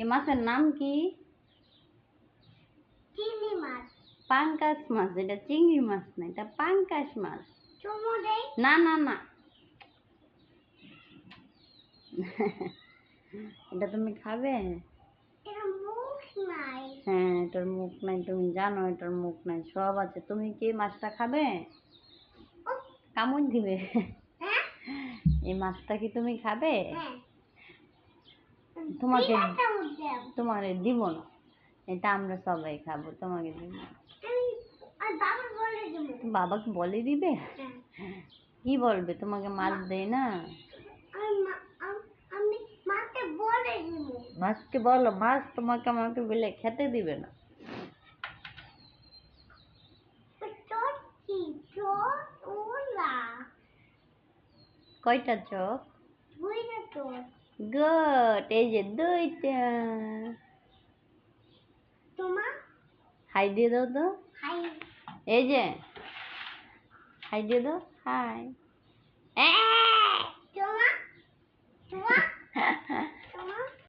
এ মাছের নাম কি? চিংড়ি মাছ। পাঙ্কাশ মাছ। এটা চিংড়ি মাছ না, এটা পাঙ্কাশ মাছ। চুমু দেই? না না না। এটা তুমি খাবে? এর মুখ নাই। হ্যাঁ, এটার মুখ নাই, তুমি জানো এটার মুখ নাই, সব আছে। তুমি কি মাছটা খাবে? কামড় দিবে? হ্যাঁ? এই মাছটা কি তুমি খাবে? হ্যাঁ। তোমাকে বিনা চামচ দাও। তোমারে দিব না, এটা আমরা সবাই খাবো, তোমাকে দিব না। আর বাবা বলে দেব। বাবাকে বলে দিবে? হ্যাঁ। কি বলবে? তোমাকে মাছ দেয় না? আমি মাকে বলে দেব। মাছকে বলো, মাছ তোমাকে আমাকে বলে খেতে দিবে না। কয়টা চোখ? দুইটা চোখ। গুড, এই যে দুইটা। তোমার? হাই দিয়ে দাও তো। হাই। এই যে হাই দিয়ে দাও, হাই।